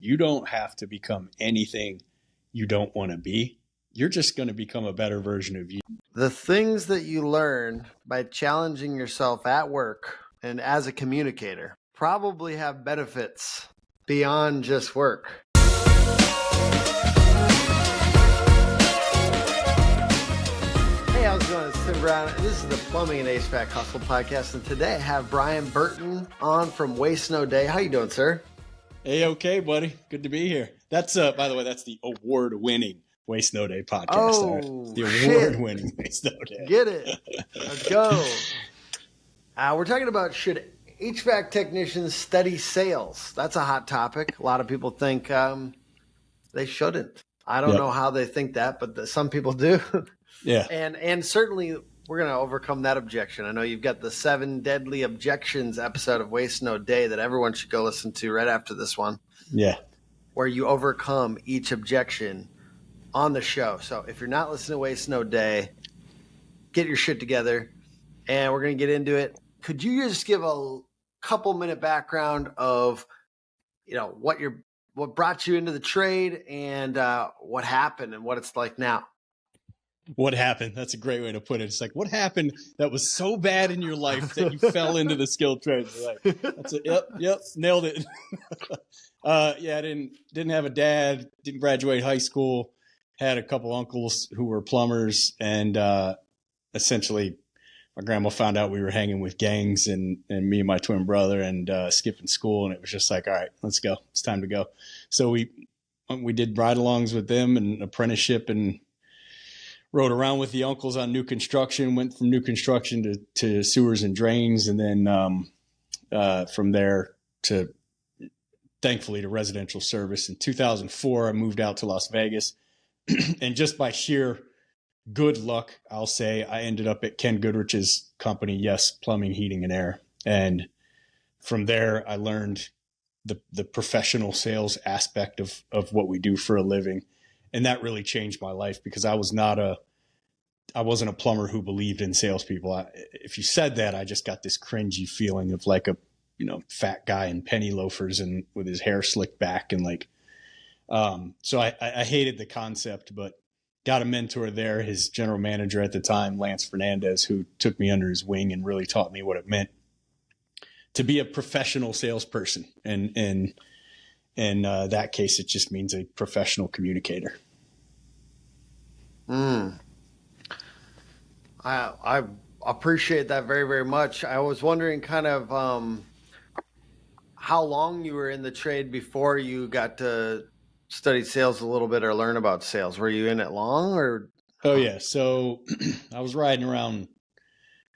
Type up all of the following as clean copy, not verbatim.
You don't have to become anything you don't want to be. You're just going to become a better version of you. The things that you learn by challenging yourself at work and as a communicator probably have benefits beyond just work. Hey, how's it going? It's Tim Brown. This is the Plumbing and HVAC Hustle Podcast, and today I have Brian Burton on from Waste No Day. How you doing, sir? Hey, okay, buddy. Good to be here. That's by the way, that's the award-winning Waste No Day podcast. Oh, the award-winning Waste No Day. Get it. Let's go. We're talking about should HVAC technicians study sales. That's a hot topic. A lot of people think they shouldn't. I don't know how they think that, but some people do. Yeah. And certainly we're going to overcome that objection. I know you've got the 7 Deadly Objections episode of Waste No Day that everyone should go listen to right after this one. Yeah. Where you overcome each objection on the show. So if you're not listening to Waste No Day, get your shit together and we're going to get into it. Could you just give a couple minute background of, what brought you into the trade and what happened and what it's like now? What happened? That's a great way to put it. It's like, what happened that was so bad in your life that you fell into the skilled trades? Like, that's it. Yep, nailed it. I didn't have a dad, didn't graduate high school, had a couple uncles who were plumbers, and essentially my grandma found out we were hanging with gangs and me and my twin brother and skipping school, and it was just like, all right, let's go. It's time to go. So we did ride-alongs with them and apprenticeship and rode around with the uncles on new construction, went from new construction to sewers and drains, and then from there to, thankfully, to residential service. In 2004, I moved out to Las Vegas, and just by sheer good luck, I'll say, I ended up at Ken Goodrich's company, Yes Plumbing, Heating, and Air. And from there, I learned the professional sales aspect of what we do for a living. And that really changed my life because I wasn't a plumber who believed in salespeople. If you said that, I just got this cringy feeling of like a, fat guy in penny loafers and with his hair slicked back. And like, so I hated the concept, but got a mentor there, his general manager at the time, Lance Fernandez, who took me under his wing and really taught me what it meant to be a professional salesperson. And in that case, it just means a professional communicator. I appreciate that very, very much. I was wondering kind of how long you were in the trade before you got to study sales a little bit or learn about sales. Were you in it long or? Oh yeah. So I was riding around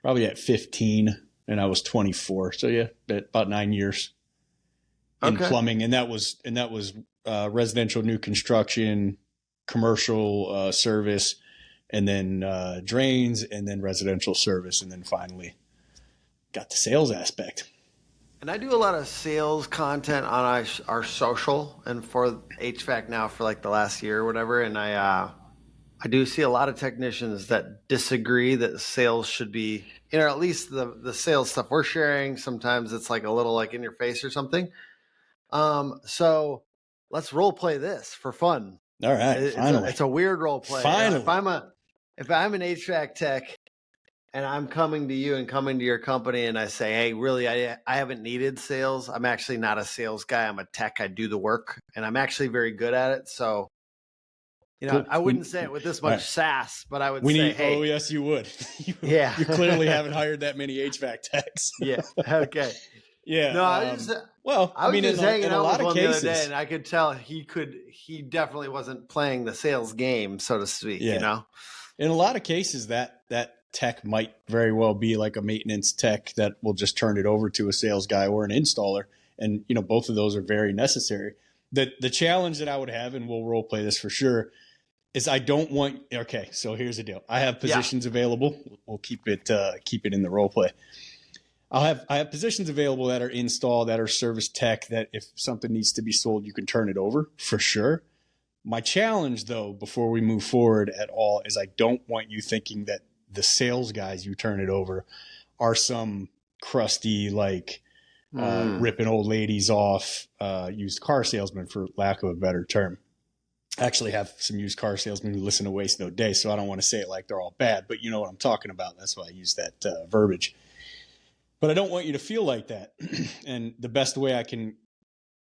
probably at 15 and I was 24. So yeah, about 9 years. In plumbing, and that was residential new construction, commercial service, and then drains, and then residential service, and then finally got the sales aspect. And I do a lot of sales content on our social and for HVAC now for like the last year or whatever, and I do see a lot of technicians that disagree that sales should be, at least the sales stuff we're sharing. Sometimes it's like a little like in your face or something. So let's role play this for fun. All right. It's a weird role play. Finally. If I'm an HVAC tech and I'm coming to you and coming to your company and I say, hey, really, I haven't needed sales. I'm actually not a sales guy. I'm a tech. I do the work and I'm actually very good at it. So, I wouldn't say it with this much sass, but I would say, hey. Oh, yes, you would. You clearly haven't hired that many HVAC techs. Yeah. Okay. Yeah. No, I was just hanging out with one the other day, and I could tell he definitely wasn't playing the sales game, so to speak. Yeah. In a lot of cases, that tech might very well be like a maintenance tech that will just turn it over to a sales guy or an installer, and both of those are very necessary. The challenge that I would have, and we'll role play this for sure, is I don't want. Okay, so here's the deal. I have positions available. We'll keep it in the role play. I have positions available that are install, that are service tech, that if something needs to be sold, you can turn it over for sure. My challenge, though, before we move forward at all, is I don't want you thinking that the sales guys you turn it over are some crusty, like ripping old ladies off, used car salesman, for lack of a better term. I actually have some used car salesmen who listen to Waste No Day, so I don't want to say it like they're all bad, but you know what I'm talking about. That's why I use that verbiage. But I don't want you to feel like that. And the best way I can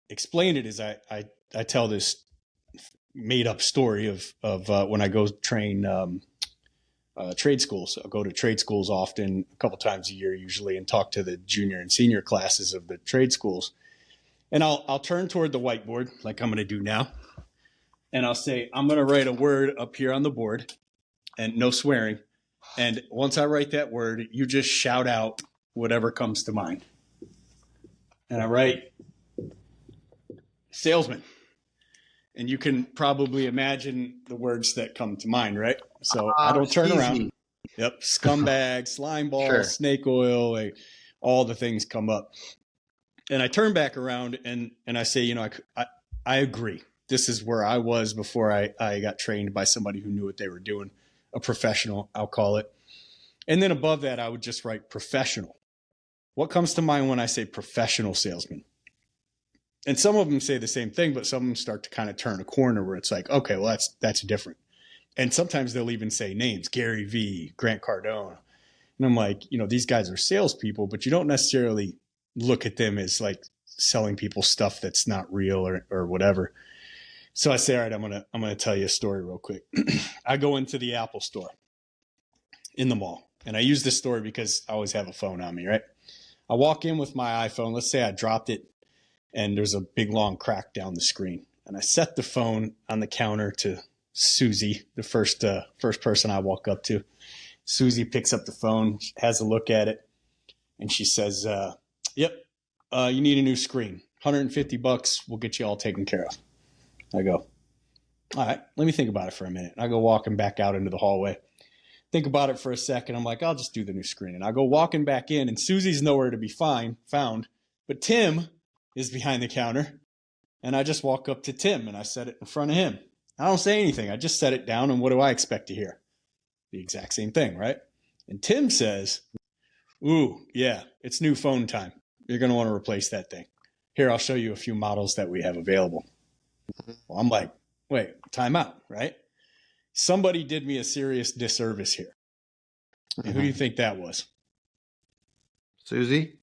explain it is I tell this made up story of when I go train trade schools. I'll go to trade schools often, a couple times a year usually, and talk to the junior and senior classes of the trade schools. And I'll turn toward the whiteboard like I'm going to do now. And I'll say, I'm going to write a word up here on the board, and no swearing. And once I write that word, you just shout out whatever comes to mind. And I write salesman. And you can probably imagine the words that come to mind, right? So I don't turn around. Yep. Scumbag, slime ball, sure. Snake oil, like, all the things come up. And I turn back around and I say, you know, I agree. This is where I was before I got trained by somebody who knew what they were doing, a professional, I'll call it. And then above that, I would just write professional. What comes to mind when I say professional salesman? And some of them say the same thing, but some of them start to kind of turn a corner where it's like, okay, well, that's different. And sometimes they'll even say names, Gary V, Grant Cardone. And I'm like, you know, these guys are salespeople, but you don't necessarily look at them as like selling people stuff that's not real or whatever. So I say, all right, I'm gonna tell you a story real quick. I go into the Apple store in the mall, and I use this story because I always have a phone on me, right? I walk in with my iPhone. Let's say I dropped it, and there's a big long crack down the screen. And I set the phone on the counter to Susie, the first person I walk up to. Susie picks up the phone, has a look at it, and she says, "Yep, you need a new screen. $150. We'll get you all taken care of." I go, all right, let me think about it for a minute. And I go walking back out into the hallway. Think about it for a second. I'm like, I'll just do the new screen. And I go walking back in, and Susie's nowhere to be found. But Tim is behind the counter. And I just walk up to Tim, and I set it in front of him. I don't say anything. I just set it down, and what do I expect to hear? The exact same thing, right? And Tim says, ooh, yeah, it's new phone time. You're going to want to replace that thing. Here, I'll show you a few models that we have available. Well, I'm like, wait, time out, right? Somebody did me a serious disservice here. And who do you think that was? Susie?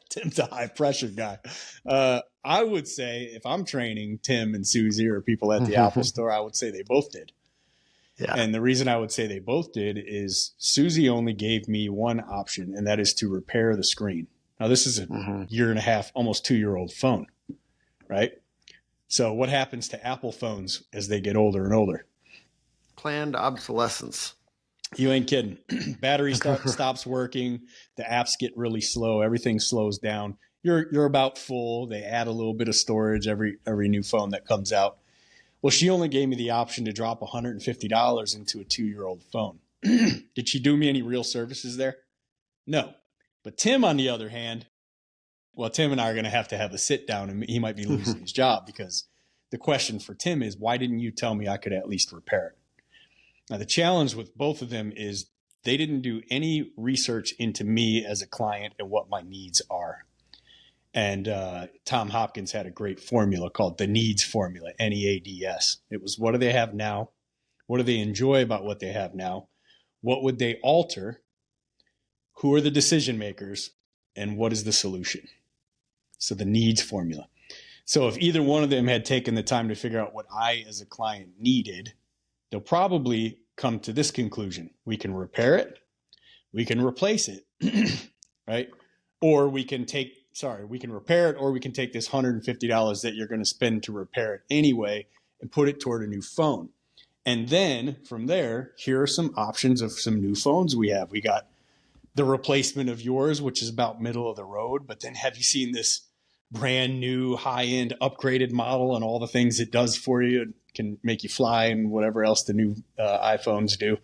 Tim's a high pressure guy. I would say if I'm training Tim and Susie or people at the Apple store, I would say they both did. Yeah. And the reason I would say they both did is Susie only gave me one option, and that is to repair the screen. Now, this is a year and a half, almost 2-year-old phone. Right? So what happens to Apple phones as they get older and older? Planned obsolescence. You ain't kidding. Battery stops working. The apps get really slow. Everything slows down. You're about full. They add a little bit of storage every new phone that comes out. Well, she only gave me the option to drop $150 into a 2-year-old phone. Did she do me any real services there? No. But Tim, on the other hand, well, Tim and I are going to have a sit down, and he might be losing his job, because the question for Tim is, why didn't you tell me I could at least repair it? Now, the challenge with both of them is they didn't do any research into me as a client and what my needs are. And Tom Hopkins had a great formula called the needs formula, NEADS. It was, what do they have now? What do they enjoy about what they have now? What would they alter? Who are the decision makers? And what is the solution? So the needs formula. So if either one of them had taken the time to figure out what I as a client needed, they'll probably come to this conclusion. We can repair it. We can replace it, right? Or we can repair it, or we can take this $150 that you're going to spend to repair it anyway and put it toward a new phone. And then from there, here are some options of some new phones we have. We got the replacement of yours, which is about middle of the road. But then have you seen this brand new high-end upgraded model and all the things it does for you? It can make you fly and whatever else the new iPhones do.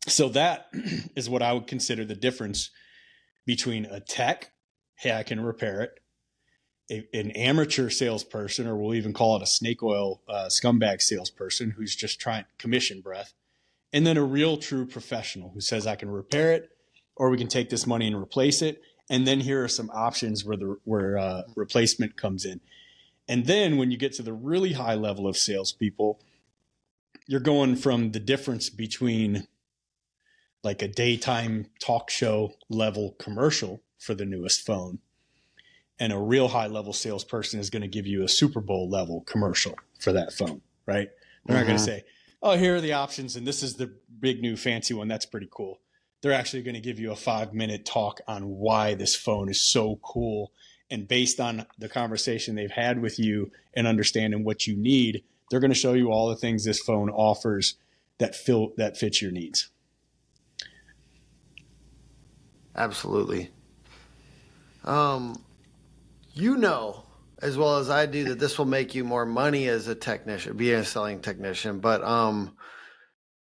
So that is what I would consider the difference between a tech, hey, I can repair it, an amateur salesperson, or we'll even call it a snake oil scumbag salesperson who's just trying commission breath, and then a real true professional who says I can repair it, or we can take this money and replace it, And then here are some options where replacement comes in. And then when you get to the really high level of salespeople, you're going from the difference between like a daytime talk show level commercial for the newest phone, and a real high level salesperson is going to give you a Super Bowl level commercial for that phone, right? They're not going to say, oh, here are the options, and this is the big new fancy one. That's pretty cool. They're actually going to give you a 5-minute talk on why this phone is so cool. And based on the conversation they've had with you and understanding what you need, they're going to show you all the things this phone offers that fits your needs. Absolutely. You know, as well as I do, that this will make you more money as a technician, being a selling technician. But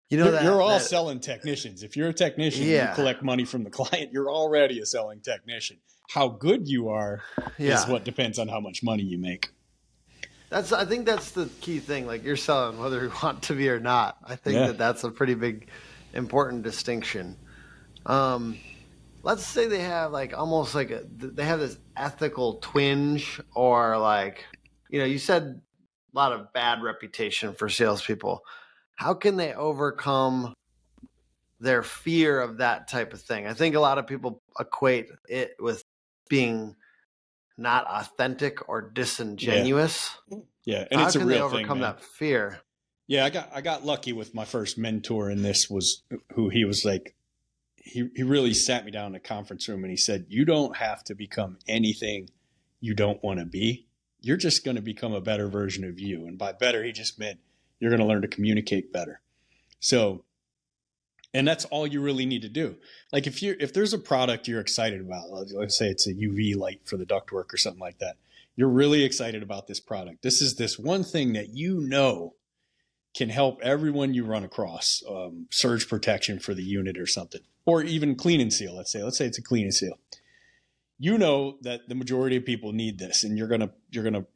you know, you're all selling technicians. If you're a technician, yeah, and you collect money from the client, you're already a selling technician. How good you are is what depends on how much money you make. I think that's the key thing. Like, you're selling whether you want to be or not. I think that's a pretty big, important distinction. Let's say they have like almost like they have this ethical twinge, or like, you know, you said a lot of bad reputation for salespeople. How can they overcome their fear of that type of thing? I think a lot of people equate it with being not authentic or disingenuous. Yeah. And how it's a can real they overcome thing, that fear? Yeah, I got lucky with my first mentor, and this was who he was like. He really sat me down in a conference room and he said, you don't have to become anything you don't want to be. You're just going to become a better version of you. And by better, he just meant you're going to learn to communicate better. So, and that's all you really need to do. Like if there's a product you're excited about, let's say it's a UV light for the ductwork or something like that. You're really excited about this product. This is this one thing that you know can help everyone you run across, surge protection for the unit or something, or even clean and seal. Let's say it's a clean and seal. You know that the majority of people need this, and you're gonna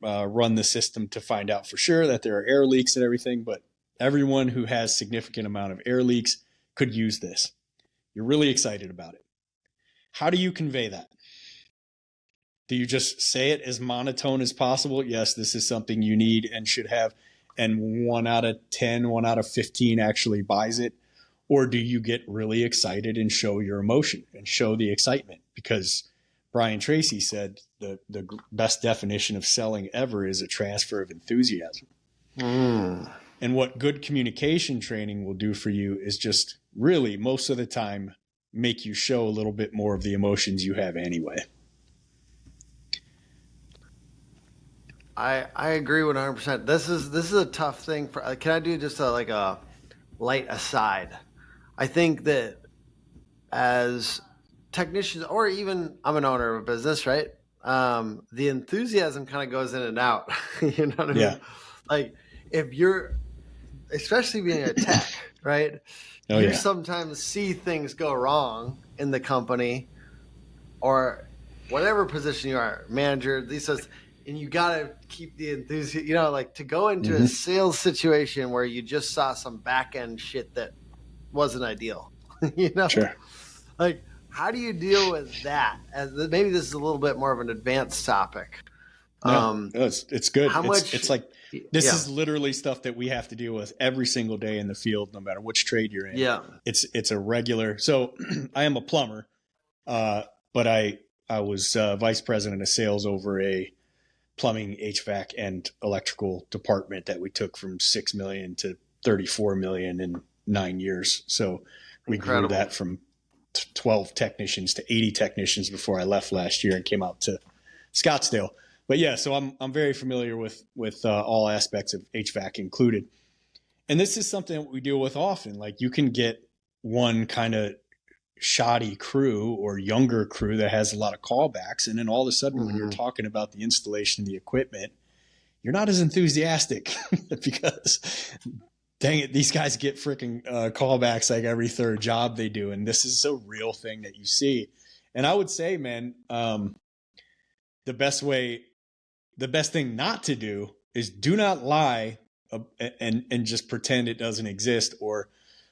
run the system to find out for sure that there are air leaks and everything. But everyone who has significant amount of air leaks could use this. You're really excited about it. How do you convey that? Do you just say it as monotone as possible? Yes, this is something you need and should have, and 1 out of 10, 1 out of 15 actually buys it? Or do you get really excited and show your emotion and show the excitement? Because Brian Tracy said the best definition of selling ever is a transfer of enthusiasm. And what good communication training will do for you is just really most of the time make you show a little bit more of the emotions you have anyway. I agree 100%. This is a tough thing. Can I do just a light aside? I think that as technicians, or even I'm an owner of a business, right? The enthusiasm kind of goes in and out. You know what I mean? Like, if you're, especially being a tech, right? You sometimes see things go wrong in the company, or whatever position you are, manager, these things, and you got to keep the enthusiasm, you know, like to go into a sales situation where you just saw some back end shit that wasn't ideal, you know? Sure. Like, how do you deal with that? Maybe this is a little bit more of an advanced topic. No, it's good. How much? It's like, this is literally stuff that we have to deal with every single day in the field, no matter which trade you're in. Yeah. It's a regular. So I am a plumber, but I was vice president of sales over a plumbing, HVAC, and electrical department that we took from 6 million to 34 million in 9 years. So we grew that from 12 technicians to 80 technicians before I left last year and came out to Scottsdale. But yeah, so I'm very familiar with all aspects of HVAC included. And this is something that we deal with often. Like, you can get one kind of shoddy crew or younger crew that has a lot of callbacks, and then all of a sudden when you're talking about the installation of the equipment, you're not as enthusiastic because dang it, these guys get freaking callbacks like every third job they do, and this is a real thing that you see. And I would say, man, the best thing not to do is do not lie and just pretend it doesn't exist, or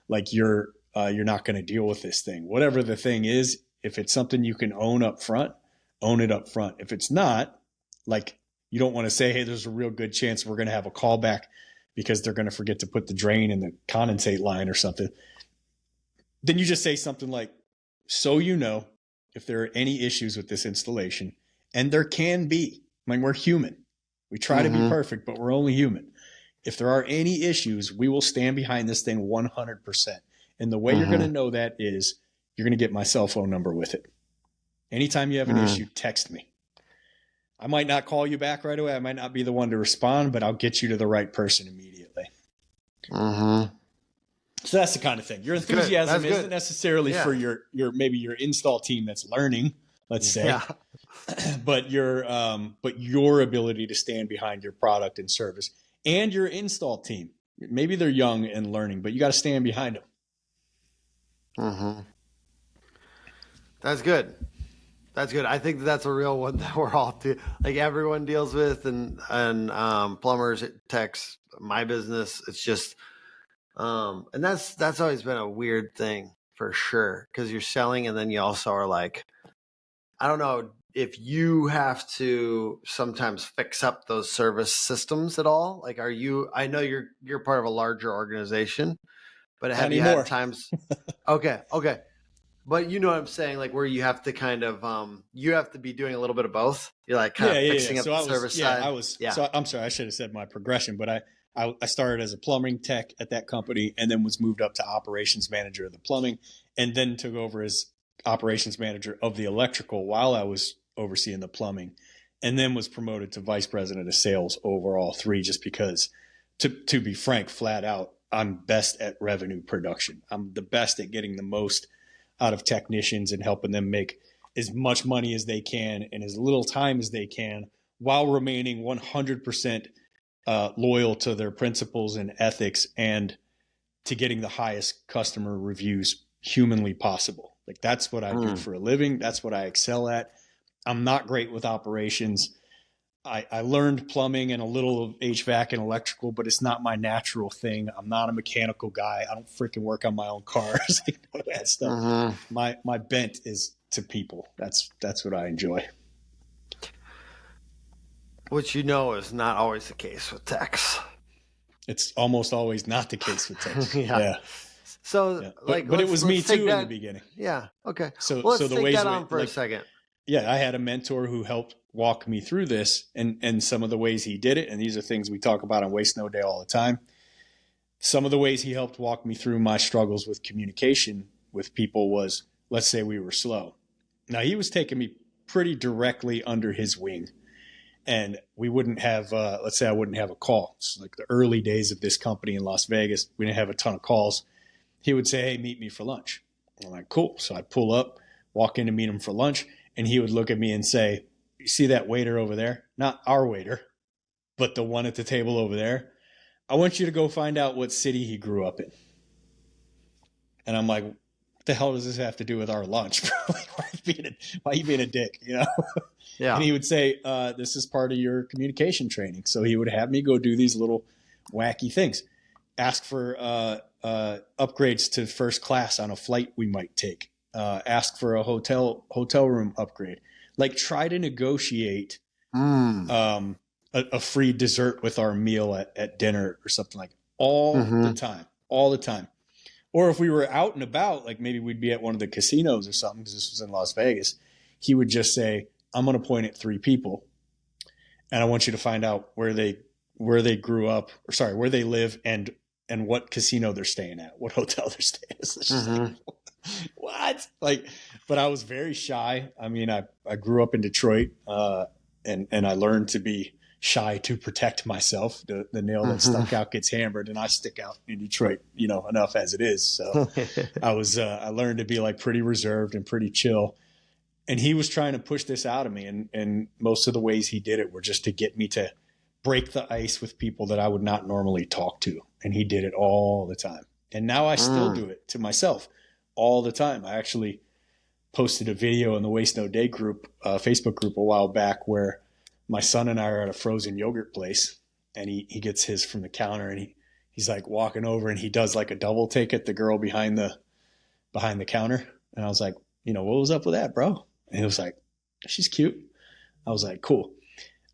like you're not going to deal with this thing. Whatever the thing is, If it's something you can own up front, own it up front. If it's not, like, you don't want to say, hey, there's a real good chance we're going to have a callback because they're going to forget to put the drain in the condensate line or something. Then you just say something like, so you know, if there are any issues with this installation, and there can be, I mean, we're human. We try to be perfect, but we're only human. If there are any issues, we will stand behind this thing 100%. And the way you're going to know that is you're going to get my cell phone number with it. Anytime you have an issue, text me. I might not call you back right away. I might not be the one to respond, but I'll get you to the right person immediately. So that's the kind of thing. Your enthusiasm isn't necessarily for your maybe your install team that's learning, let's say, but your ability to stand behind your product and service, and your install team. Maybe they're young and learning, but you got to stand behind them. That's good. That's good. I think that's a real one that we're all like everyone deals with, and plumbers, techs, my business. It's just, and that's always been a weird thing for sure, because you're selling, and then you also are like, I don't know if you have to sometimes fix up those service systems at all. Like, are you? I know you're part of a larger organization, but have you had times? Okay. But you know what I'm saying, like where you have to kind of, you have to be doing a little bit of both. You're like kind of fixing up the service side. So I'm sorry, I should have said my progression, but I started as a plumbing tech at that company, and then was moved up to operations manager of the plumbing, and then took over as operations manager of the electrical while I was overseeing the plumbing, and then was promoted to vice president of sales over all three, just because, to be frank, flat out, I'm best at revenue production. I'm the best at getting the most out of technicians and helping them make as much money as they can in as little time as they can, while remaining 100% loyal to their principles and ethics, and to getting the highest customer reviews humanly possible. Like, that's what I do for a living. That's what I excel at. I'm not great with operations. I learned plumbing and a little of HVAC and electrical, but it's not my natural thing. I'm not a mechanical guy. I don't freaking work on my own cars. That stuff. My bent is to people. That's what I enjoy. Which is not always the case with techs. It's almost always not the case with techs. Yeah. So, but it was me too in the beginning. Yeah. Okay. So let's the take ways that on for a second. Yeah, I had a mentor who helped walk me through this, and some of the ways he did it, and these are things we talk about on Waste No Day all the time. Some of the ways he helped walk me through my struggles with communication with people was, let's say we were slow. Now, he was taking me pretty directly under his wing, and we wouldn't have, let's say I wouldn't have a call. It's like the early days of this company in Las Vegas. We didn't have a ton of calls. He would say, hey, meet me for lunch. I'm like, cool. So I'd pull up, walk in to meet him for lunch, and he would look at me and say, you see that waiter over there? Not our waiter, but the one at the table over there. I want you to go find out what city he grew up in. And I'm like, what the hell does this have to do with our lunch, bro? Like, why are you being a dick, you know? Yeah. And he would say, this is part of your communication training. So he would have me go do these little wacky things. Ask for upgrades to first class on a flight we might take. Ask for a hotel room upgrade. Like, try to negotiate a free dessert with our meal at dinner or something, like all the time. Or if we were out and about, like maybe we'd be at one of the casinos or something, because this was in Las Vegas, he would just say, I'm going to point at 3 people, and I want you to find out where they grew up, or sorry, where they live, and what casino they're staying at, what hotel they're staying at. Like, what? Like, but I was very shy. I mean, I grew up in Detroit, and I learned to be shy to protect myself. The nail that stuck out gets hammered, and I stick out in Detroit, enough as it is. So I learned to be like pretty reserved and pretty chill. And he was trying to push this out of me. And most of the ways he did it were just to get me to break the ice with people that I would not normally talk to. And he did it all the time. And now I still do it to myself all the time. I actually posted a video in the Waste No Day group, Facebook group, a while back, where my son and I are at a frozen yogurt place, and he gets his from the counter, and he's like walking over, and he does like a double take at the girl behind the counter. And I was like, what was up with that, bro? And he was like, she's cute. I was like, cool.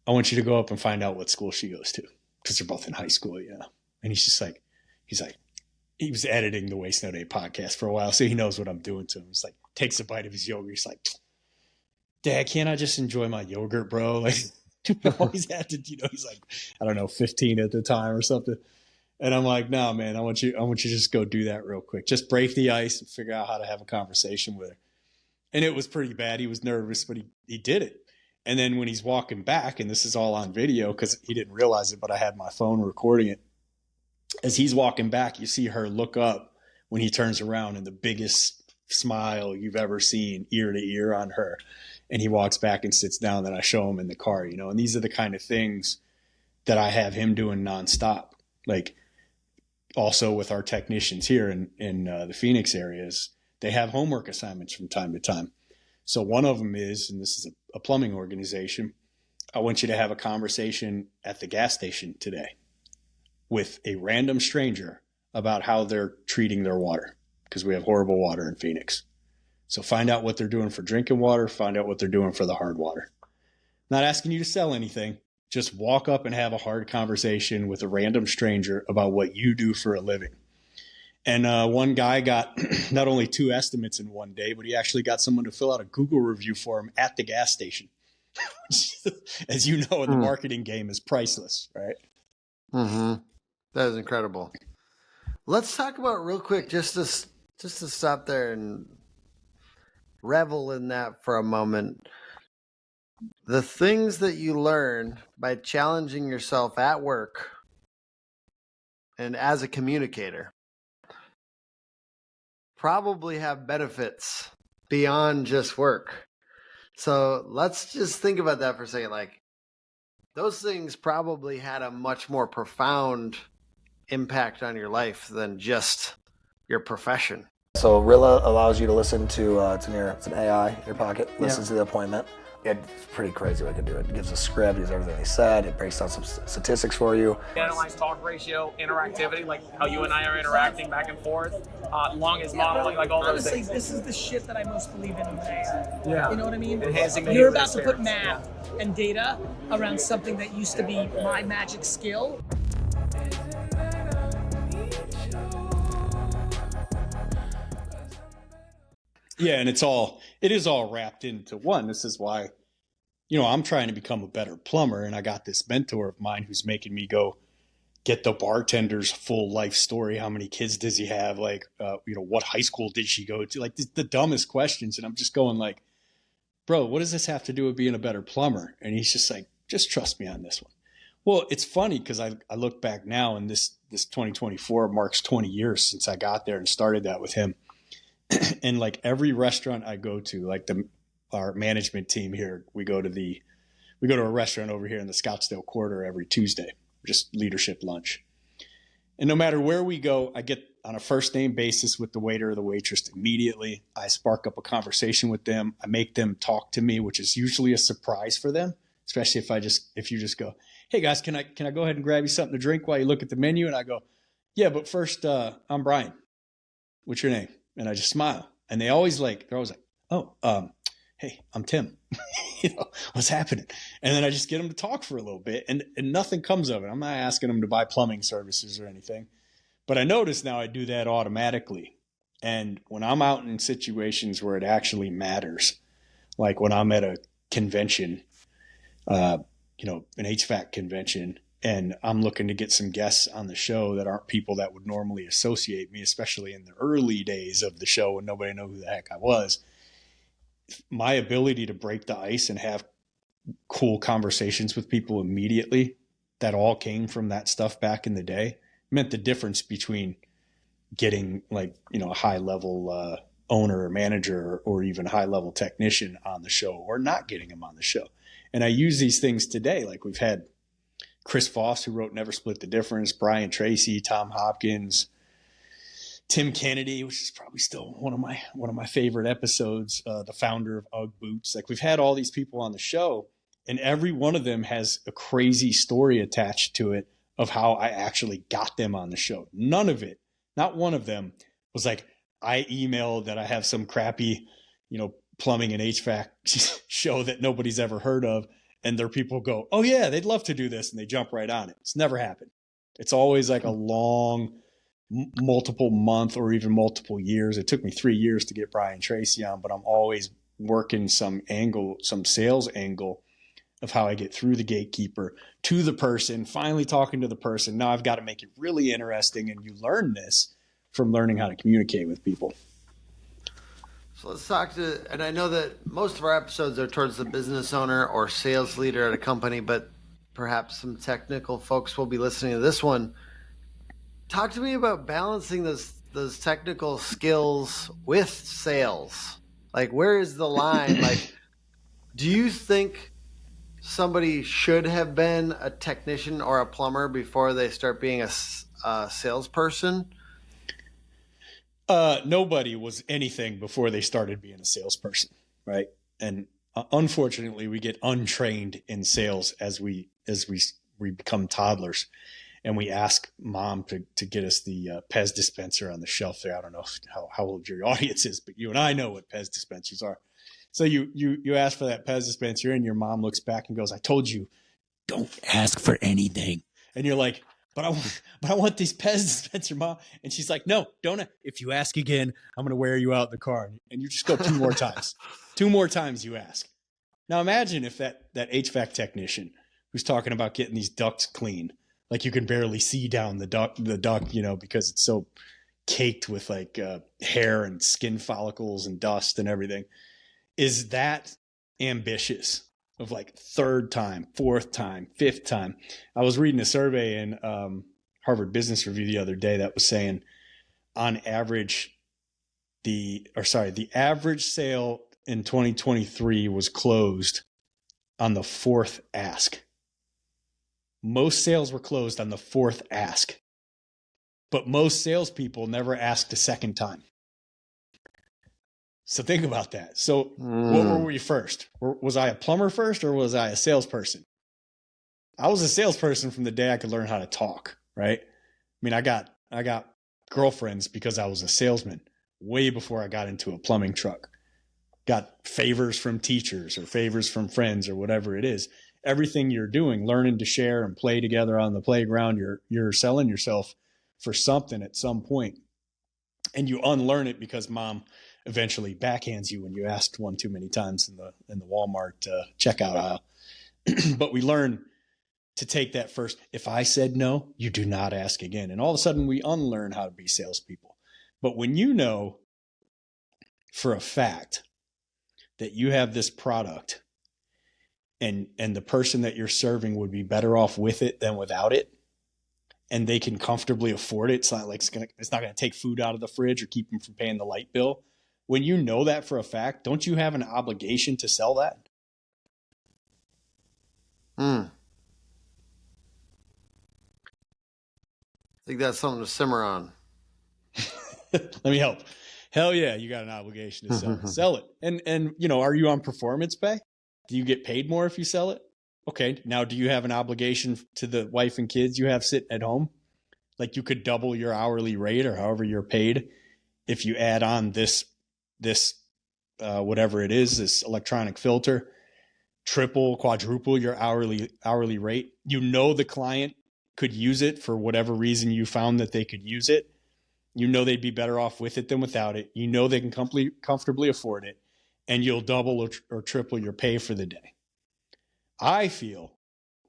I want you to go up and find out what school she goes to, because they're both in high school, And he's like, he was editing the Waste No Day podcast for a while, so he knows what I'm doing to him. He's like, takes a bite of his yogurt. He's like, Dad, can't I just enjoy my yogurt, bro? Like, always had to, he's like, I don't know, 15 at the time or something. And I'm like, no, man, I want you to just go do that real quick. Just break the ice and figure out how to have a conversation with her. And it was pretty bad. He was nervous, but he did it. And then when he's walking back, and this is all on video because he didn't realize it, but I had my phone recording it. As he's walking back, you see her look up when he turns around, and the biggest smile you've ever seen, ear to ear on her. And he walks back and sits down. Then I show him in the car, and these are the kind of things that I have him doing nonstop. Like, also with our technicians here in the Phoenix areas, they have homework assignments from time to time. So one of them is, and this is a plumbing organization, I want you to have a conversation at the gas station today with a random stranger about how they're treating their water, because we have horrible water in Phoenix. So find out what they're doing for drinking water, find out what they're doing for the hard water. Not asking you to sell anything. Just walk up and have a hard conversation with a random stranger about what you do for a living. And one guy got not only 2 estimates in one day, but he actually got someone to fill out a Google review for him at the gas station. As you know, in the marketing game is priceless, right? Mm-hmm. That is incredible. Let's talk about real quick, just to stop there and revel in that for a moment. The things that you learn by challenging yourself at work and as a communicator probably have benefits beyond just work. So let's just think about that for a second. Like, those things probably had a much more profound impact on your life than just your profession. So Rilla allows you to listen to, it's an AI in your pocket, listens to the appointment. It's pretty crazy what it can do. It gives a script, gives everything they said, it breaks down some statistics for you. Analyze talk ratio, interactivity, like how you and I are interacting back and forth, longest modeling, like all those honestly, things. This is the shit that I most believe in AI. Yeah. You know what I mean? Enhancing the You're user about to put experience. math and data around something that used to be my magic skill. Yeah, and it is all wrapped into one. This is why, I'm trying to become a better plumber, and I got this mentor of mine who's making me go get the bartender's full life story. How many kids does he have? Like, what high school did she go to? Like the dumbest questions. And I'm just going like, bro, what does this have to do with being a better plumber? And he's just like, just trust me on this one. Well, it's funny because I look back now, and this 2024 marks 20 years since I got there and started that with him. And like every restaurant I go to, like our management team here, we go to a restaurant over here in the Scottsdale Quarter every Tuesday, just leadership lunch. And no matter where we go, I get on a first name basis with the waiter or the waitress immediately. I spark up a conversation with them. I make them talk to me, which is usually a surprise for them, especially if you just go, hey guys, can I go ahead and grab you something to drink while you look at the menu? And I go, yeah, but first, I'm Brian. What's your name? And I just smile. And they're always like, oh, hey, I'm Tim. What's happening? And then I just get them to talk for a little bit, and nothing comes of it. I'm not asking them to buy plumbing services or anything. But I notice now I do that automatically. And when I'm out in situations where it actually matters, like when I'm at a convention, an HVAC convention, and I'm looking to get some guests on the show that aren't people that would normally associate me, especially in the early days of the show when nobody knew who the heck I was. My ability to break the ice and have cool conversations with people immediately, that all came from that stuff back in the day, meant the difference between getting a high level owner or manager or even high level technician on the show, or not getting them on the show. And I use these things today. Like we've had Chris Voss, who wrote Never Split the Difference, Brian Tracy, Tom Hopkins, Tim Kennedy, which is probably still one of my favorite episodes, the founder of UGG Boots. Like we've had all these people on the show, and every one of them has a crazy story attached to it of how I actually got them on the show. None of it, not one of them, was like, I emailed that I have some crappy plumbing and HVAC show that nobody's ever heard of. And their people go, oh yeah, they'd love to do this. And they jump right on it. It's never happened. It's always like a long, multiple month or even multiple years. It took me 3 years to get Brian Tracy on, but I'm always working some sales angle of how I get through the gatekeeper to the person, finally talking to the person. Now I've got to make it really interesting. And you learn this from learning how to communicate with people. So let's talk and I know that most of our episodes are towards the business owner or sales leader at a company, but perhaps some technical folks will be listening to this one. Talk to me about balancing those technical skills with sales. Like, where is the line? Like, do you think somebody should have been a technician or a plumber before they start being a salesperson? Nobody was anything before they started being a salesperson, right? And unfortunately, we get untrained in sales as we become toddlers, and we ask mom to get us the Pez dispenser on the shelf there. I don't know how old your audience is, but you and I know what Pez dispensers are. So you ask for that Pez dispenser, and your mom looks back and goes, "I told you, don't ask for anything." And you're like, But I want these Pez dispenser, Mom. And she's like, no, don't. If you ask again, I'm going to wear you out in the car. And you just go 2 more times. 2 more times you ask. Now imagine if that HVAC technician who's talking about getting these ducts clean, like you can barely see down the duct, because it's so caked with like hair and skin follicles and dust and everything. Is that ambitious? Of like 3rd time, 4th time, 5th time. I was reading a survey in Harvard Business Review the other day that was saying on average, the average sale in 2023 was closed on the 4th ask. Most sales were closed on the 4th ask, but most salespeople never asked a 2nd time. So think about that. So what were we first? Was I a plumber first or was I a salesperson? I was a salesperson from the day I could learn how to talk, right? I mean, I got girlfriends because I was a salesman way before I got into a plumbing truck. Got favors from teachers or favors from friends or whatever it is. Everything you're doing, learning to share and play together on the playground, you're selling yourself for something at some point. And you unlearn it because mom eventually backhands you when you asked one too many times in the Walmart checkout aisle. But we learn to take that first. If I said no, you do not ask again. And all of a sudden we unlearn how to be salespeople. But when you know for a fact that you have this product and the person that you're serving would be better off with it than without it, and they can comfortably afford it, it's not like it's not going to take food out of the fridge or keep them from paying the light bill. When you know that for a fact, don't you have an obligation to sell that? I think that's something to simmer on. Let me help. Hell yeah, you got an obligation to sell it. And are you on performance pay? Do you get paid more if you sell it? Okay, now do you have an obligation to the wife and kids you have sitting at home? Like you could double your hourly rate or however you're paid if you add on this whatever it is, this electronic filter, triple, quadruple your hourly rate. The client could use it for whatever reason you found that they could use it. They'd be better off with it than without it. They can comfortably afford it, and you'll double or triple your pay for the day. I feel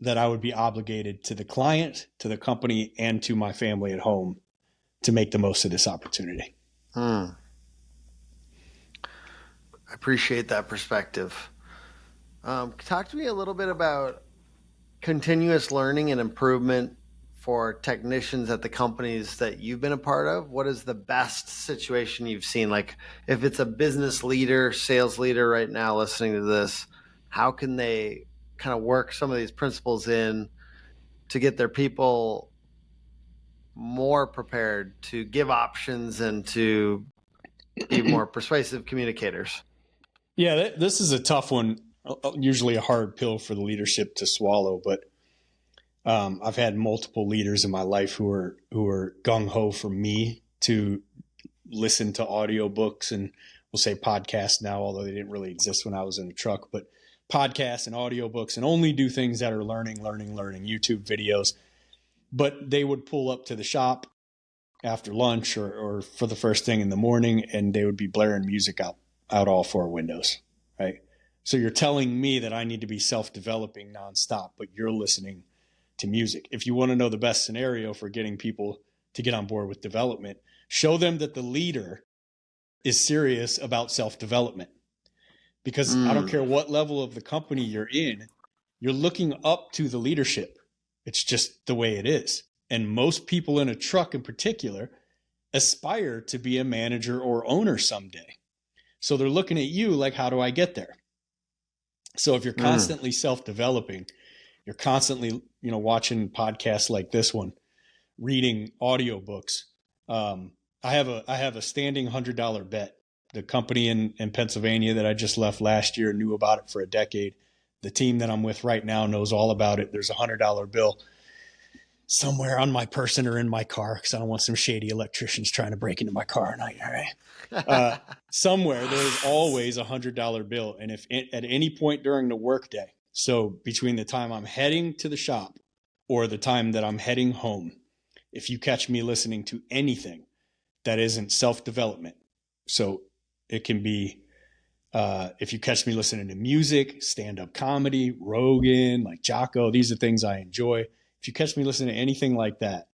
that I would be obligated to the client, to the company, and to my family at home to make the most of this opportunity. I appreciate that perspective. Talk to me a little bit about continuous learning and improvement for technicians at the companies that you've been a part of. What is the best situation you've seen? Like if it's a business leader, sales leader right now listening to this, how can they kind of work some of these principles in to get their people more prepared to give options and to be more persuasive communicators? Yeah, this is a tough one, usually a hard pill for the leadership to swallow, but I've had multiple leaders in my life who are gung-ho for me to listen to audiobooks and we'll say podcasts now, although they didn't really exist when I was in the truck, but podcasts and audiobooks, and only do things that are learning, YouTube videos. But they would pull up to the shop after lunch or for the first thing in the morning, and they would be blaring music out all four windows, right? So you're telling me that I need to be self-developing nonstop, but you're listening to music. If you want to know the best scenario for getting people to get on board with development, show them that the leader is serious about self-development. Because I don't care what level of the company you're in, you're looking up to the leadership. It's just the way it is. And most people in a truck in particular aspire to be a manager or owner someday. So they're looking at you like, how do I get there? So if you're constantly self-developing, you're constantly, watching podcasts like this one, reading audiobooks. I have a standing $100 bet. The company in Pennsylvania that I just left last year knew about it for a decade. The team that I'm with right now knows all about it. There's a $100 bill somewhere on my person or in my car, because I don't want some shady electricians trying to break into my car at night. All right. Somewhere there's always a $100 bill. And if at any point during the workday, so between the time I'm heading to the shop or the time that I'm heading home, if you catch me listening to anything that isn't self-development, so it can be, if you catch me listening to music, stand-up comedy, Rogan, like Jacko, these are things I enjoy. If you catch me listening to anything like that,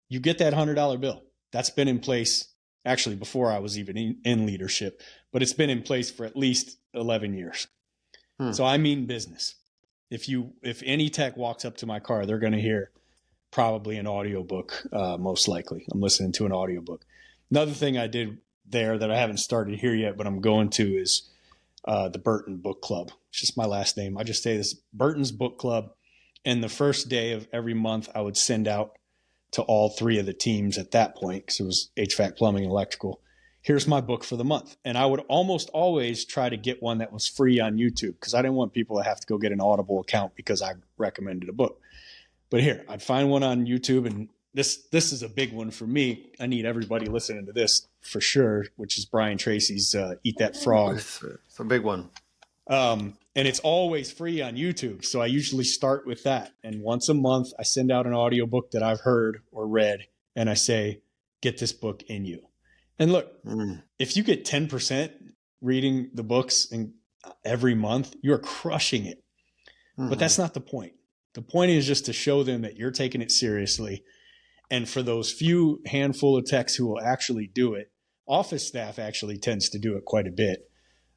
you get that $100 bill. That's been in place actually before I was even in leadership, but it's been in place for at least 11 years. So I mean business. If any tech walks up to my car, they're going to hear probably an audiobook, most likely. I'm listening to an audiobook. Another thing I did there that I haven't started here yet, but I'm going to is the Burton Book Club. It's just my last name. I just say this, Burton's Book Club. And the first day of every month, I would send out to all three of the teams at that point, because it was HVAC, plumbing, and electrical. Here's my book for the month. And I would almost always try to get one that was free on YouTube, because I didn't want people to have to go get an Audible account because I recommended a book. But here, I'd find one on YouTube, and this is a big one for me. I need everybody listening to this for sure, which is Brian Tracy's Eat That Frog. It's a big one. And it's always free on YouTube. So I usually start with that. And once a month, I send out an audiobook that I've heard or read, and I say, get this book in you. And look, if you get 10% reading the books in every month, you're crushing it. But that's not the point. The point is just to show them that you're taking it seriously. And for those few handful of techs who will actually do it, office staff actually tends to do it quite a bit.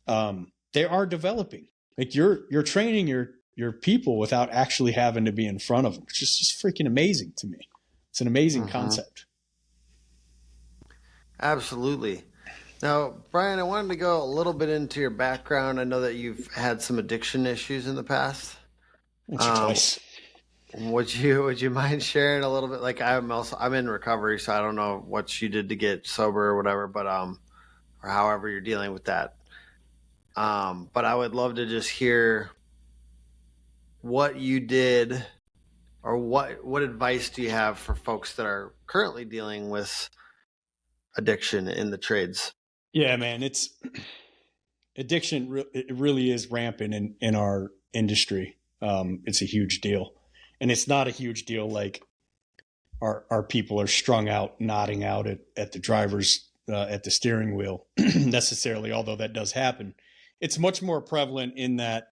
They are developing. Like you're training your people without actually having to be in front of them. It's just freaking amazing to me. It's an amazing concept. Absolutely. Now, Brian, I wanted to go a little bit into your background. I know that you've had some addiction issues in the past. Once or twice. Would you mind sharing a little bit? Like I'm in recovery, so I don't know what you did to get sober or whatever, but or however you're dealing with that. But I would love to just hear what you did, or what advice do you have for folks that are currently dealing with addiction in the trades? Yeah, man, addiction. It really is rampant in our industry. It's a huge deal, and it's not a huge deal like our people are strung out, nodding out at the driver's at the steering wheel necessarily, although that does happen. It's much more prevalent in that.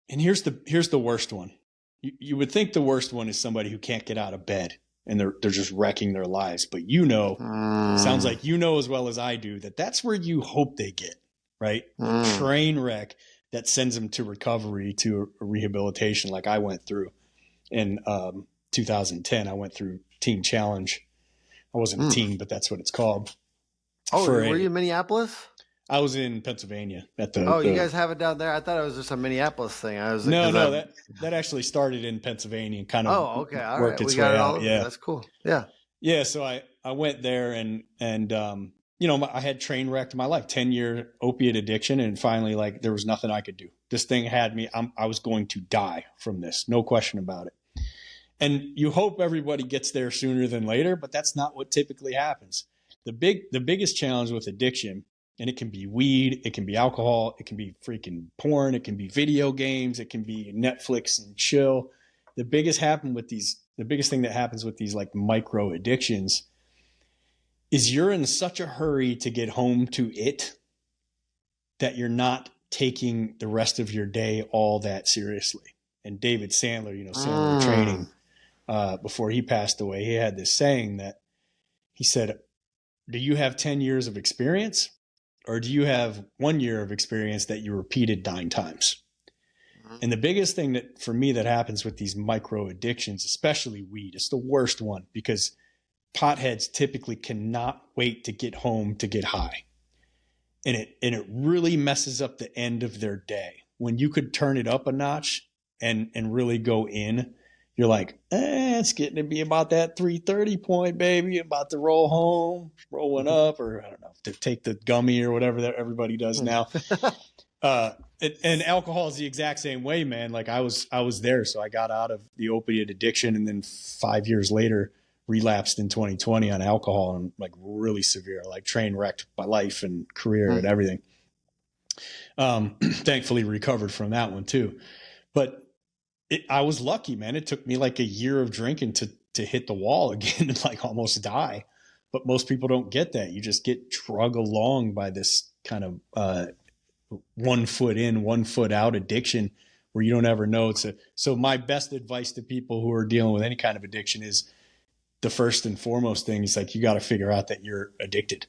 And here's the worst one. You would think the worst one is somebody who can't get out of bed and they're just wrecking their lives. But sounds like as well as I do, that's where you hope they get, right? A train wreck that sends them to recovery, to a rehabilitation, like I went through in 2010. I went through Teen Challenge. I wasn't a teen, but that's what it's called. Oh, were you in Minneapolis? I was in Pennsylvania at the. Oh, you guys have it down there? I thought it was just a Minneapolis thing. That actually started in Pennsylvania and kind of. Oh, okay, all worked right. its way out. Yeah, that's cool. Yeah, yeah. So I went there and I had train wrecked my life, 10-year opiate addiction, and finally, like, there was nothing I could do. This thing had me. I was going to die from this, no question about it. And you hope everybody gets there sooner than later, but that's not what typically happens. The biggest challenge with addiction And it can be weed, it can be alcohol, it can be freaking porn, it can be video games, it can be Netflix and chill. The biggest thing that happens with these like micro addictions is you're in such a hurry to get home to it that you're not taking the rest of your day all that seriously. And David Sandler, Sandler Training, before he passed away, he had this saying that he said, do you have 10 years of experience? Or do you have 1 year of experience that you repeated 9 times? And the biggest thing that for me that happens with these micro addictions, especially weed, it's the worst one because potheads typically cannot wait to get home to get high. And it really messes up the end of their day. When you could turn it up a notch and really go in, you're like, it's getting to be about that 3:30 point, baby. About to roll home, rolling up, or I don't know, to take the gummy or whatever that everybody does now. And alcohol is the exact same way, man. Like I was there. So I got out of the opiate addiction and then 5 years later relapsed in 2020 on alcohol and like really severe, like train wrecked my life and career and everything. Thankfully recovered from that one too. But I was lucky, man. It took me like a year of drinking to hit the wall again and like almost die. But most people don't get that. You just get drug along by this kind of 1 foot in, 1 foot out addiction where you don't ever know. So my best advice to people who are dealing with any kind of addiction is the first and foremost thing is like, you got to figure out that you're addicted.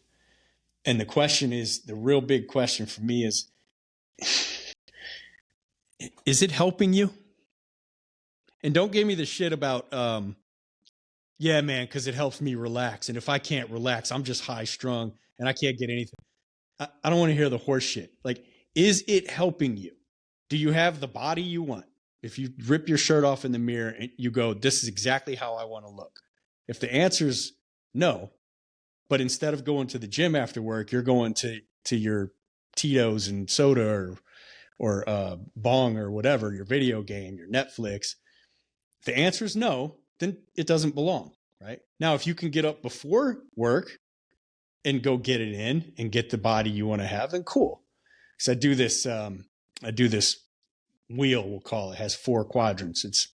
And the question is, the real big question for me is it helping you? And don't give me the shit about, yeah, man, because it helps me relax. And if I can't relax, I'm just high strung and I can't get anything. I don't want to hear the horse shit. Like, is it helping you? Do you have the body you want? If you rip your shirt off in the mirror and you go, this is exactly how I want to look. If the answer is no, but instead of going to the gym after work, you're going to your Tito's and soda or bong or whatever, your video game, your Netflix. If the answer is no, then it doesn't belong, right? Now, if you can get up before work and go get it in and get the body you want to have, then cool. Because I do this wheel, we'll call it. It has 4 quadrants. It's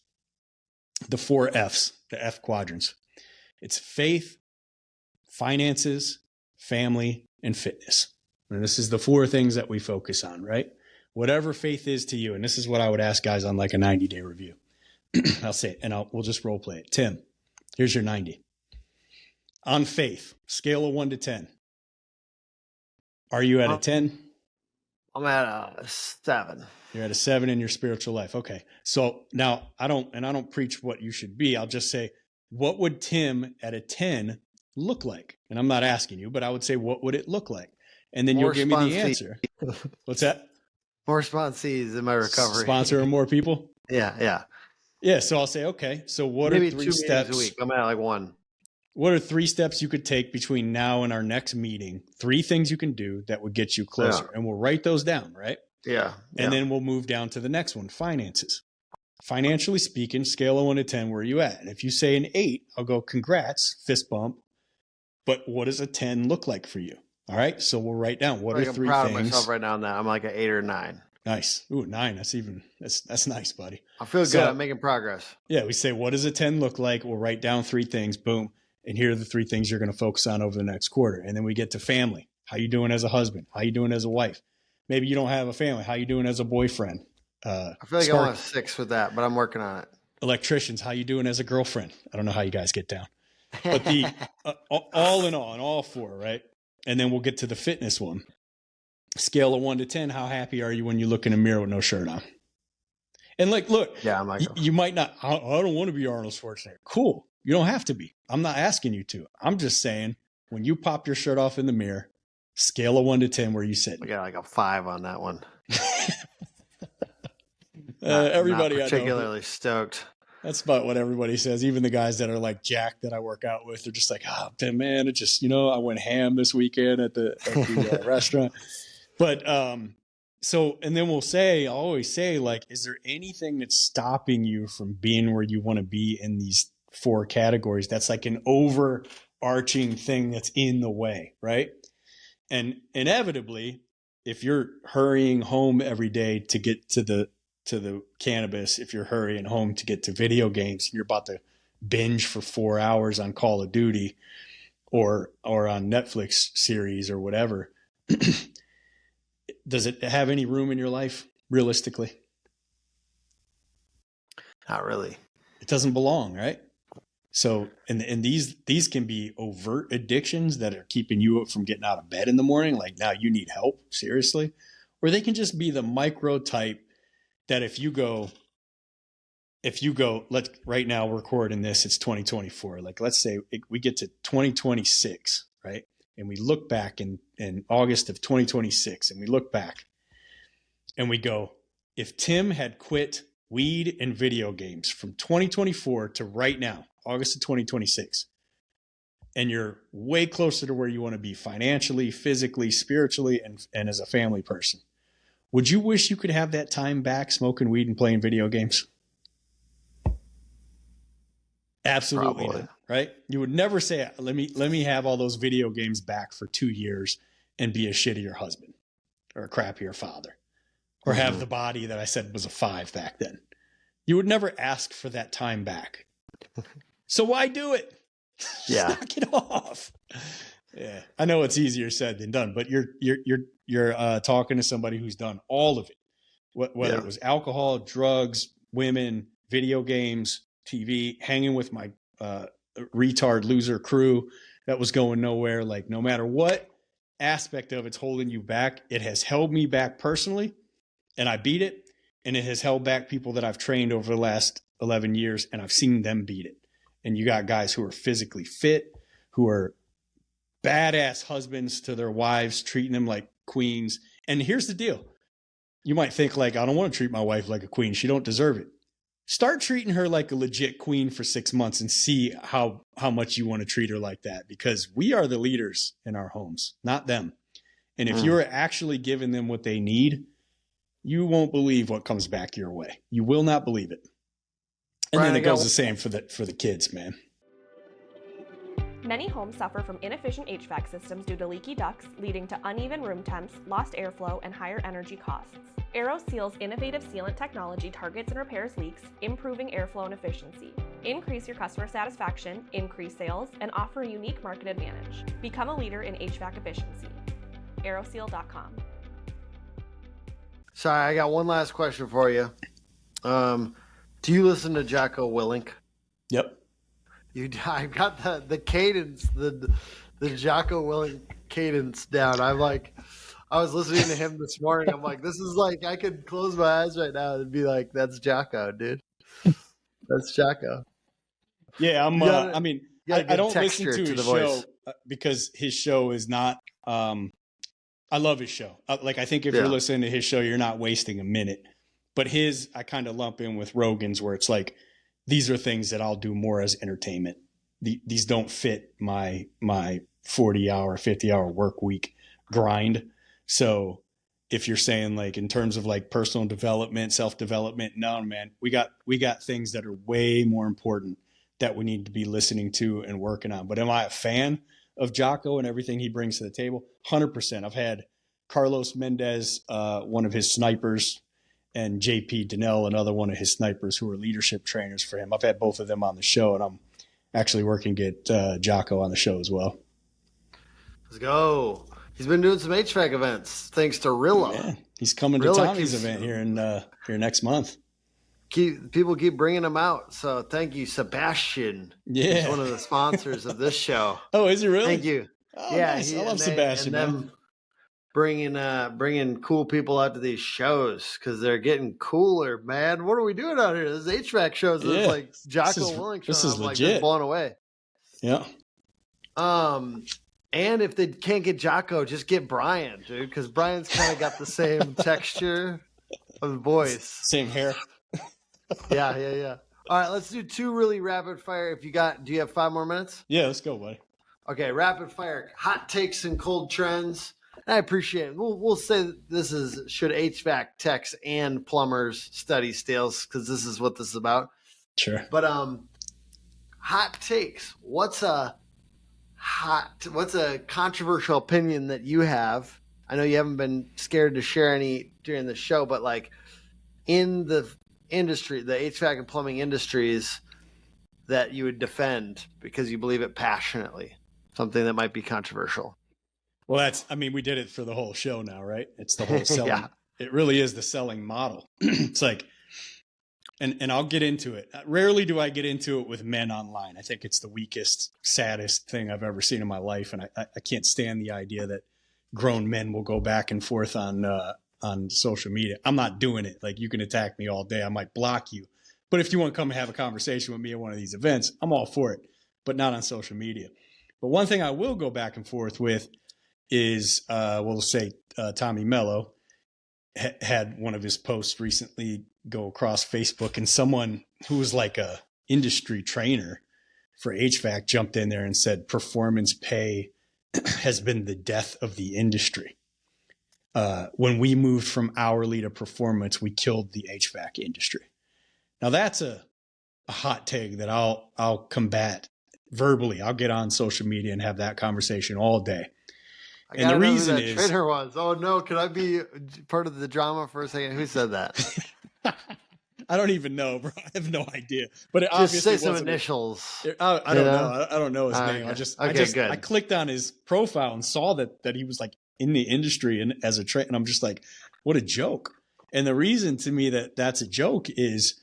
the 4 F's, the F quadrants. It's faith, finances, family, and fitness. And this is the 4 things that we focus on, right? Whatever faith is to you. And this is what I would ask guys on like a 90-day review. I'll say it, and we'll just role play it. Tim, here's your 90. On faith, scale of 1 to 10. Are you at a 10? I'm at a 7. You're at a 7 in your spiritual life. Okay. So now I don't preach what you should be. I'll just say, what would Tim at a 10 look like? And I'm not asking you, but I would say, what would it look like? And then you'll give me the answer. What's that? More sponsees in my recovery. Sponsor more people? Yeah. Yeah, so I'll say, okay, so what Maybe are 3 2 steps? meetings a week. I'm at like 1. What are 3 steps you could take between now and our next meeting? 3 things you can do that would get you closer. And we'll write those down, right? Yeah. And then we'll move down to the next one, finances. Financially speaking, scale of 1 to 10, where are you at? And if you say an 8, I'll go, congrats, fist bump. But what does a 10 look like for you? All right, so we'll write down what are 3 things. I'm proud of myself right now on that. I'm like an 8 or 9. Nice. Ooh, 9. That's nice, buddy. I feel good. I'm making progress. Yeah, we say, what does a 10 look like? We'll write down 3 things. Boom. And here are the 3 things you're going to focus on over the next quarter. And then we get to family. How you doing as a husband? How you doing as a wife? Maybe you don't have a family. How you doing as a boyfriend? I feel like I want a 6 with that, but I'm working on it. Electricians, how you doing as a girlfriend? I don't know how you guys get down. But the all in all 4, right? And then we'll get to the fitness one. Scale of 1 to 10, how happy are you when you look in a mirror with no shirt on? And like, look, yeah, I'm like, you might not, I don't want to be Arnold Schwarzenegger. Cool. You don't have to be. I'm not asking you to. I'm just saying, when you pop your shirt off in the mirror, scale of 1 to 10, where you sit. I got like a 5 on that one. Everybody not particularly stoked. That's about what everybody says. Even the guys that are like Jack that I work out with, they're just like, oh man, it just, I went ham this weekend at the restaurant. But so, and then I'll always say, like, is there anything that's stopping you from being where you want to be in these 4 categories? That's like an overarching thing that's in the way, right? And inevitably, if you're hurrying home every day to get to the cannabis, if you're hurrying home to get to video games, you're about to binge for 4 hours on Call of Duty or on Netflix series or whatever. Does it have any room in your life, realistically? Not really. It doesn't belong, right? So, and these can be overt addictions that are keeping you up from getting out of bed in the morning. Like, now you need help, seriously. Or they can just be the micro type that if you go, right now we're recording this, it's 2024. Like, let's say we get to 2026, right? And we look back in August of 2026, and we look back and we go, if Tim had quit weed and video games from 2024 to right now, August of 2026, and you're way closer to where you want to be financially, physically, spiritually, and as a family person, would you wish you could have that time back smoking weed and playing video games? Absolutely not, right? You would never say, let me have all those video games back for 2 years and be a shittier husband or a crappier father or have the body that I said was a 5 back then. You would never ask for that time back. So why do it? Yeah. Knock it off. Yeah. I know it's easier said than done, but you're talking to somebody who's done all of it. Whether it was alcohol, drugs, women, video games, TV, hanging with my retard loser crew that was going nowhere. Like, no matter what aspect of it's holding you back, it has held me back personally, and I beat it. And it has held back people that I've trained over the last 11 years, and I've seen them beat it. And you got guys who are physically fit, who are badass husbands to their wives, treating them like queens. And here's the deal. You might think, like, I don't want to treat my wife like a queen. She don't deserve it. Start treating her like a legit queen for 6 months and see how much you want to treat her like that, because we are the leaders in our homes, not them. And if you're actually giving them what they need, you won't believe what comes back your way. You will not believe it. And Brian, then it goes the same for the kids, man. Many homes suffer from inefficient HVAC systems due to leaky ducts, leading to uneven room temps, lost airflow, and higher energy costs. AeroSeal's innovative sealant technology targets and repairs leaks, improving airflow and efficiency. Increase your customer satisfaction, increase sales, and offer a unique market advantage. Become a leader in HVAC efficiency. AeroSeal.com. Sorry, I got one last question for you. Do you listen to Jacko Willink? Yep. I got the cadence, the Jacko Willink cadence down. I was listening to him this morning. I'm like, this is like, I could close my eyes right now and be like, that's Jacko, dude. That's Jacko. Yeah, I don't listen to his show because his show is not. I love his show. I think if you're listening to his show, you're not wasting a minute. But I kind of lump in with Rogan's, where it's like, these are things that I'll do more as entertainment. These don't fit my 40-hour, 50-hour work week grind. So if you're saying, like, in terms of like personal development, self-development, no, man, we got things that are way more important that we need to be listening to and working on. But am I a fan of Jacko and everything he brings to the table? 100%. I've had Carlos Mendez, one of his snipers, and JP Donnell, another one of his snipers, who are leadership trainers for him. I've had both of them on the show, and I'm actually working to get Jacko on the show as well. Let's go. He's been doing some HVAC events thanks to Rilla. Yeah, he's coming to Tommy's event here next month. People keep bringing him out, so thank you, Sebastian. Yeah, he's one of the sponsors of this show. Oh, is he really? Thank you. Oh, yeah, nice. I love Sebastian. Man. Bringing cool people out to these shows because they're getting cooler, man. What are we doing out here? This is HVAC shows. It's like Jacko Willink. This is legit. Like, just blown away. Yeah. And if they can't get Jacko, just get Brian, dude, because Brian's kind of got the same texture of the voice, same hair. Yeah. All right, let's do 2 really rapid fire. Do you have 5 more minutes? Yeah, let's go, buddy. Okay, rapid fire, hot takes and cold trends. I appreciate it. We'll say this should HVAC techs and plumbers study sales, because this is what this is about. Sure. But hot takes. What's a what's a controversial opinion that you have? I know you haven't been scared to share any during the show, but like in the industry, the HVAC and plumbing industries, that you would defend because you believe it passionately, something that might be controversial. Well, we did it for the whole show now, right? It's the whole selling. Yeah. It really is the selling model. It's like, and I'll get into it. Rarely do I get into it with men online. I think it's the weakest, saddest thing I've ever seen in my life. And I can't stand the idea that grown men will go back and forth on social media. I'm not doing it. Like, you can attack me all day. I might block you. But if you want to come and have a conversation with me at one of these events, I'm all for it, but not on social media. But one thing I will go back and forth with is, we'll say Tommy Mello had one of his posts recently go across Facebook, and someone who was like a industry trainer for HVAC jumped in there and said, performance pay has been the death of the industry. When we moved from hourly to performance, we killed the HVAC industry. Now that's a hot take that I'll combat verbally. I'll get on social media and have that conversation all day. And the reason is, trainer was, oh no, could I be part of the drama for a second? Who said that? I don't even know, bro. I have no idea. But it Just say obviously some initials. I don't know. I don't know his name. Okay. I clicked on his profile and saw that he was like in the industry and as a trainer. And I'm just like, what a joke. And the reason to me that that's a joke is,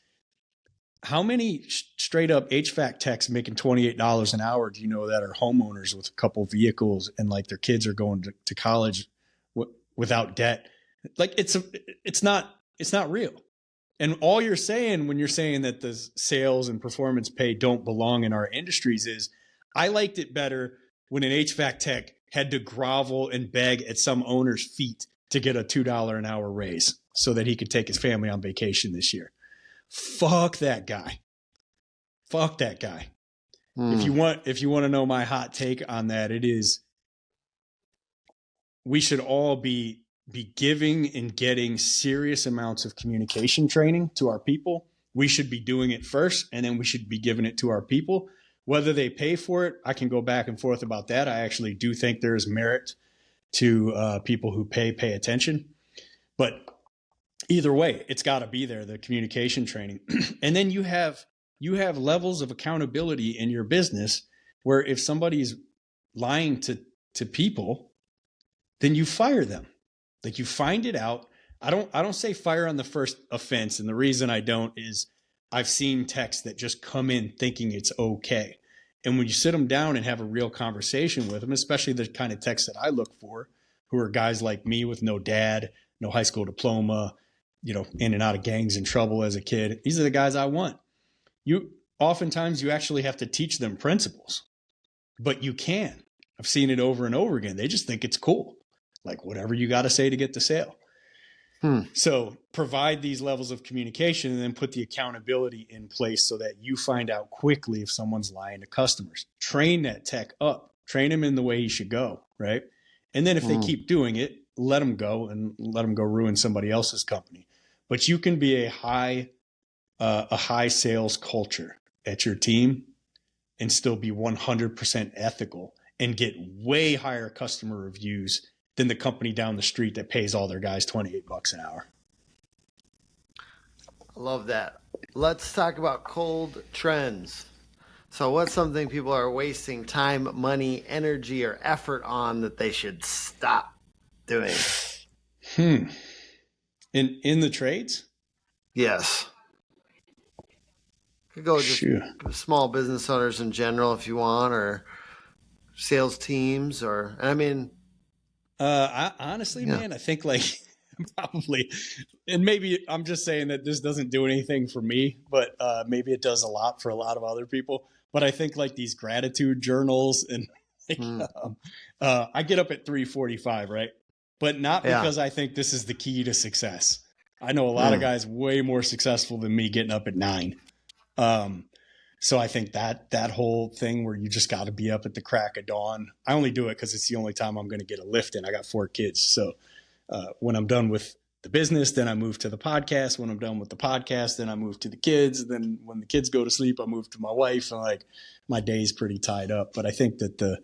how many straight up HVAC techs making $28 an hour do you know that are homeowners with a couple vehicles and like their kids are going to college without debt? Like, it's not real. And all you're saying when you're saying that the sales and performance pay don't belong in our industries is, I liked it better when an HVAC tech had to grovel and beg at some owner's feet to get a $2 an hour raise so that he could take his family on vacation this year. Fuck that guy. Fuck that guy. If you want to know my hot take on that, it is, we should all be giving and getting serious amounts of communication training to our people. We should be doing it first, and then we should be giving it to our people. Whether they pay for it, I can go back and forth about that. I actually do think there is merit to people who pay attention. But either way, it's got to be there, the communication training. And then you have levels of accountability in your business where if somebody's lying to people, then you fire them. Like, you find it out. I don't say fire on the first offense. And the reason I don't is I've seen techs that just come in thinking it's okay. And when you sit them down and have a real conversation with them, especially the kind of techs that I look for, who are guys like me with no dad, no high school diploma, in and out of gangs and trouble as a kid. These are the guys I want. Oftentimes you actually have to teach them principles, but you can. I've seen it over and over again. They just think it's cool. Like, whatever you got to say to get the sale. So provide these levels of communication and then put the accountability in place so that you find out quickly if someone's lying to customers. Train that tech up. Train him in the way he should go, right? And then if they keep doing it, let them go and let them go ruin somebody else's company. But you can be a high sales culture at your team and still be 100% ethical and get way higher customer reviews than the company down the street that pays all their guys $28 an hour. I love that. Let's talk about cold trends. So what's something people are wasting time, money, energy, or effort on that they should stop doing? In the trades? Yes. Could go just small business owners in general if you want, or sales teams, or I honestly, man, I think like probably, and maybe I'm just saying that this doesn't do anything for me, but maybe it does a lot for a lot of other people. But I think like these gratitude journals and I get up at 3:45, right? But not because I think this is the key to success. I know a lot of guys way more successful than me getting up at 9. So I think that whole thing where you just got to be up at the crack of dawn. I only do it because it's the only time I'm going to get a lift in. I got 4 kids. So when I'm done with the business. Then I move to the podcast. When I'm done with the podcast, then I move to the kids. Then when the kids go to sleep, I move to my wife. And like my day's pretty tied up. But I think that the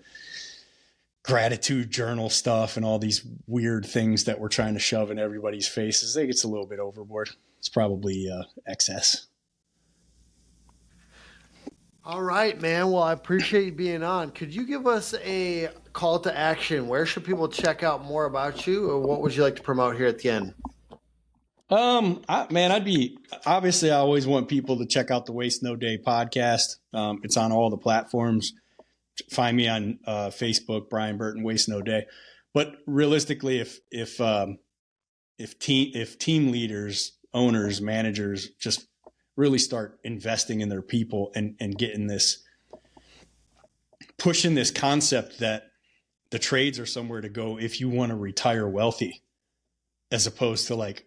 gratitude journal stuff and all these weird things that we're trying to shove in everybody's faces, I think it's a little bit overboard. It's probably excess. All right, man. Well, I appreciate you being on. Could you give us a call to action? Where should people check out more about you, or what would you like to promote here at the end? I always want people to check out the Waste No Day podcast. It's on all the platforms. Find me on Facebook, Brian Burton, Waste No Day. But realistically, if team leaders, owners, managers just really start investing in their people and getting pushing this concept that the trades are somewhere to go if you want to retire wealthy, as opposed to like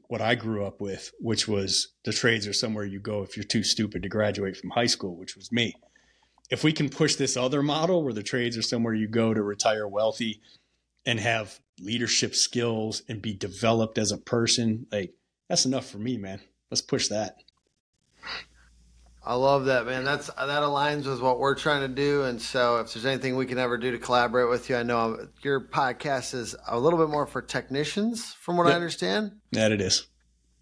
what I grew up with, which was the trades are somewhere you go if you're too stupid to graduate from high school, which was me. If we can push this other model where the trades are somewhere you go to retire wealthy and have leadership skills and be developed as a person, like that's enough for me, man. Let's push that. I love that, man. That aligns with what we're trying to do. And so if there's anything we can ever do to collaborate with you, I know your podcast is a little bit more for technicians from what I understand. That it is.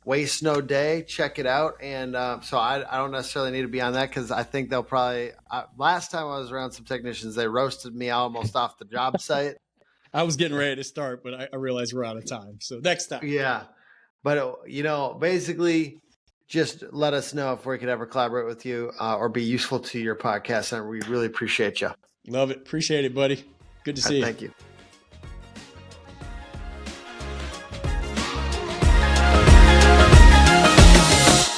Waste No Day. Check it out. And so I don't necessarily need to be on that because I think they'll probably last time I was around some technicians, they roasted me almost off the job site. I was getting ready to start, but I realized we're out of time. So next time. Yeah. But, basically just let us know if we could ever collaborate with you or be useful to your podcast. And we really appreciate you. Love it. Appreciate it, buddy. Good to see you. Thank you.